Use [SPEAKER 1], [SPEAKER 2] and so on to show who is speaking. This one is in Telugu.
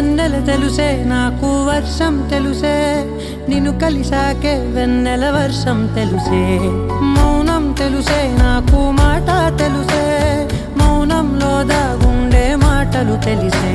[SPEAKER 1] వెన్నెల తెలుసే నాకు వర్షం తెలుసే నిన్ను కలిసాకే వెన్నెల వర్షం తెలుసే మౌనం తెలుసే నాకు మాట తెలుసే మౌనంలో దాగుండే మాటలు తెలిసే